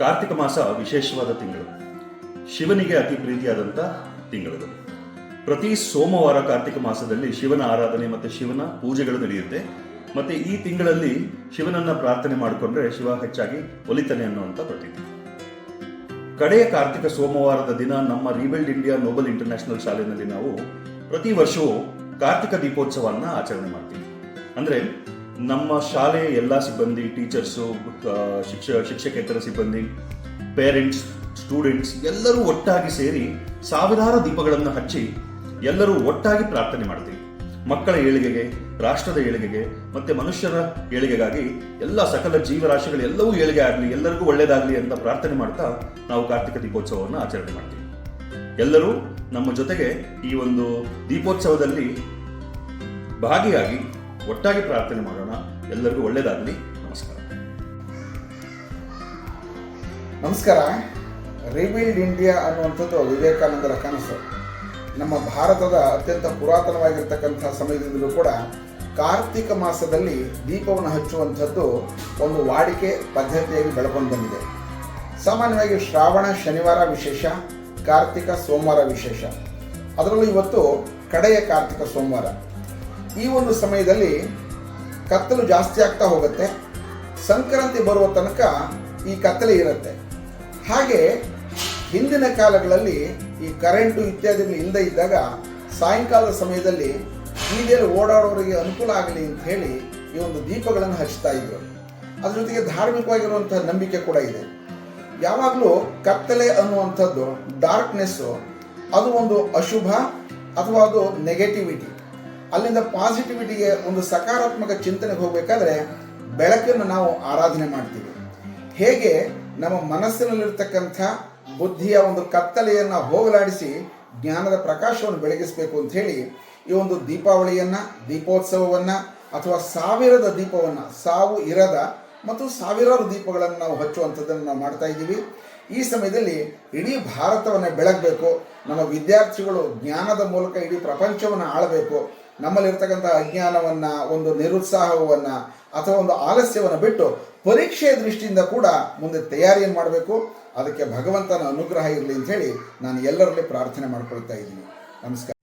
ಕಾರ್ತಿಕ ಮಾಸ ವಿಶೇಷವಾದ ತಿಂಗಳು. ಶಿವನಿಗೆ ಅತಿ ಪ್ರೀತಿಯಾದಂಥ ತಿಂಗಳು. ಪ್ರತಿ ಸೋಮವಾರ ಕಾರ್ತಿಕ ಮಾಸದಲ್ಲಿ ಶಿವನ ಆರಾಧನೆ ಮತ್ತು ಶಿವನ ಪೂಜೆಗಳು ನಡೆಯುತ್ತೆ. ಮತ್ತು ಈ ತಿಂಗಳಲ್ಲಿ ಶಿವನನ್ನ ಪ್ರಾರ್ಥನೆ ಮಾಡಿಕೊಂಡ್ರೆ ಶಿವ ಹೆಚ್ಚಾಗಿ ಒಲಿತಾನೆ ಅನ್ನುವಂಥ ಪ್ರತೀತಿ. ಕಡೆಯ ಕಾರ್ತಿಕ ಸೋಮವಾರದ ದಿನ ನಮ್ಮ ರೀಬಿಲ್ಡ್ ಇಂಡಿಯಾ ನೋಬಲ್ ಇಂಟರ್ನ್ಯಾಷನಲ್ ಶಾಲೆಯಲ್ಲಿ ನಾವು ಪ್ರತಿ ವರ್ಷವೂ ಕಾರ್ತಿಕ ದೀಪೋತ್ಸವವನ್ನು ಆಚರಣೆ ಮಾಡ್ತೀವಿ. ಅಂದರೆ ನಮ್ಮ ಶಾಲೆಯ ಎಲ್ಲ ಸಿಬ್ಬಂದಿ, ಟೀಚರ್ಸು, ಶಿಕ್ಷಕೇತರ ಸಿಬ್ಬಂದಿ, ಪೇರೆಂಟ್ಸ್, ಸ್ಟೂಡೆಂಟ್ಸ್ ಎಲ್ಲರೂ ಒಟ್ಟಾಗಿ ಸೇರಿ ಸಾವಿರಾರು ದೀಪಗಳನ್ನು ಹಚ್ಚಿ ಎಲ್ಲರೂ ಒಟ್ಟಾಗಿ ಪ್ರಾರ್ಥನೆ ಮಾಡ್ತೀವಿ. ಮಕ್ಕಳ ಏಳಿಗೆಗೆ, ರಾಷ್ಟ್ರದ ಏಳಿಗೆಗೆ ಮತ್ತು ಮನುಷ್ಯರ ಏಳಿಗೆಗಾಗಿ ಎಲ್ಲ ಸಕಲ ಜೀವರಾಶಿಗಳು ಎಲ್ಲವೂ ಏಳಿಗೆ ಆಗಲಿ, ಎಲ್ಲರಿಗೂ ಒಳ್ಳೆಯದಾಗಲಿ ಅಂತ ಪ್ರಾರ್ಥನೆ ಮಾಡ್ತಾ ನಾವು ಕಾರ್ತಿಕ ದೀಪೋತ್ಸವವನ್ನು ಆಚರಣೆ ಮಾಡ್ತೀವಿ. ಎಲ್ಲರೂ ನಮ್ಮ ಜೊತೆಗೆ ಈ ಒಂದು ದೀಪೋತ್ಸವದಲ್ಲಿ ಭಾಗಿಯಾಗಿ ಒಟ್ಟಾಗಿ ಪ್ರಾರ್ಥನೆ ಮಾಡೋಣ. ಎಲ್ಲರಿಗೂ ಒಳ್ಳೆಯದಾಗಲಿ. ನಮಸ್ಕಾರ. ನಮಸ್ಕಾರ. ರೀಬಿಲ್ಡ್ ಇಂಡಿಯಾ ಅನ್ನುವಂಥದ್ದು ವಿವೇಕಾನಂದರ ಕನಸು. ನಮ್ಮ ಭಾರತದ ಅತ್ಯಂತ ಪುರಾತನವಾಗಿರ್ತಕ್ಕಂಥ ಸಮಯದಿಂದಲೂ ಕೂಡ ಕಾರ್ತಿಕ ಮಾಸದಲ್ಲಿ ದೀಪವನ್ನು ಹಚ್ಚುವಂಥದ್ದು ಒಂದು ವಾಡಿಕೆ ಪದ್ಧತಿಯಾಗಿ ಬೆಳಕೊಂಡು ಬಂದಿದೆ. ಸಾಮಾನ್ಯವಾಗಿ ಶ್ರಾವಣ ಶನಿವಾರ ವಿಶೇಷ, ಕಾರ್ತಿಕ ಸೋಮವಾರ ವಿಶೇಷ. ಅದರಲ್ಲೂ ಇವತ್ತು ಕಡೆಯ ಕಾರ್ತಿಕ ಸೋಮವಾರ. ಈ ಒಂದು ಸಮಯದಲ್ಲಿ ಕತ್ತಲು ಜಾಸ್ತಿ ಆಗ್ತಾ ಹೋಗುತ್ತೆ. ಸಂಕ್ರಾಂತಿ ಬರುವ ತನಕ ಈ ಕತ್ತಲೆ ಇರುತ್ತೆ. ಹಾಗೆ ಹಿಂದಿನ ಕಾಲಗಳಲ್ಲಿ ಈ ಕರೆಂಟು ಇತ್ಯಾದಿಗಳು ಇಲ್ಲದೆ ಇದ್ದಾಗ ಸಾಯಂಕಾಲದ ಸಮಯದಲ್ಲಿ ಬೀದಿಯಲ್ಲಿ ಓಡಾಡೋರಿಗೆ ಅನುಕೂಲ ಆಗಲಿ ಅಂತ ಹೇಳಿ ಈ ಒಂದು ದೀಪಗಳನ್ನು ಹಚ್ತಾ ಇದ್ರು. ಅದ್ರ ಜೊತೆಗೆ ಧಾರ್ಮಿಕವಾಗಿರುವಂತಹ ನಂಬಿಕೆ ಕೂಡ ಇದೆ. ಯಾವಾಗಲೂ ಕತ್ತಲೆ ಅನ್ನುವಂಥದ್ದು, ಡಾರ್ಕ್ನೆಸ್ಸು, ಅದು ಒಂದು ಅಶುಭ ಅಥವಾ ಅದು ನೆಗೆಟಿವಿಟಿ. ಅಲ್ಲಿಂದ ಪಾಸಿಟಿವಿಟಿಗೆ, ಒಂದು ಸಕಾರಾತ್ಮಕ ಚಿಂತನೆಗೆ ಹೋಗಬೇಕಾದ್ರೆ ಬೆಳಕನ್ನು ನಾವು ಆರಾಧನೆ ಮಾಡ್ತೀವಿ. ಹೇಗೆ ನಮ್ಮ ಮನಸ್ಸಿನಲ್ಲಿರ್ತಕ್ಕಂಥ ಬುದ್ಧಿಯ ಒಂದು ಕತ್ತಲೆಯನ್ನು ಹೋಗಲಾಡಿಸಿ ಜ್ಞಾನದ ಪ್ರಕಾಶವನ್ನು ಬೆಳಗಿಸಬೇಕು ಅಂತ ಹೇಳಿ ಈ ಒಂದು ದೀಪಾವಳಿಯನ್ನು, ದೀಪೋತ್ಸವವನ್ನು ಅಥವಾ ಸಾವಿರದ ದೀಪವನ್ನು, ಸಾವು ಇರದ ಮತ್ತು ಸಾವಿರಾರು ದೀಪಗಳನ್ನು ನಾವು ಹಚ್ಚುವಂಥದ್ದನ್ನು ನಾವು ಮಾಡ್ತಾ ಇದ್ದೀವಿ. ಈ ಸಮಯದಲ್ಲಿ ಇಡೀ ಭಾರತವನ್ನು ಬೆಳಗಬೇಕು. ನಮ್ಮ ವಿದ್ಯಾರ್ಥಿಗಳು ಜ್ಞಾನದ ಮೂಲಕ ಇಡೀ ಪ್ರಪಂಚವನ್ನು ಆಳಬೇಕು. ನಮ್ಮಲ್ಲಿರ್ತಕ್ಕಂಥ ಅಜ್ಞಾನವನ್ನು, ಒಂದು ನಿರುತ್ಸಾಹವನ್ನು ಅಥವಾ ಒಂದು ಆಲಸ್ಯವನ್ನು ಬಿಟ್ಟು ಪರೀಕ್ಷೆಯ ದೃಷ್ಟಿಯಿಂದ ಕೂಡ ಮುಂದೆ ತಯಾರಿಯನ್ನು ಮಾಡಬೇಕು. ಅದಕ್ಕೆ ಭಗವಂತನ ಅನುಗ್ರಹ ಇರಲಿ ಅಂತ ಹೇಳಿ ನಾನು ಎಲ್ಲರಲ್ಲಿ ಪ್ರಾರ್ಥನೆ ಮಾಡ್ಕೊಳ್ತಾ ಇದ್ದೀನಿ. ನಮಸ್ಕಾರ.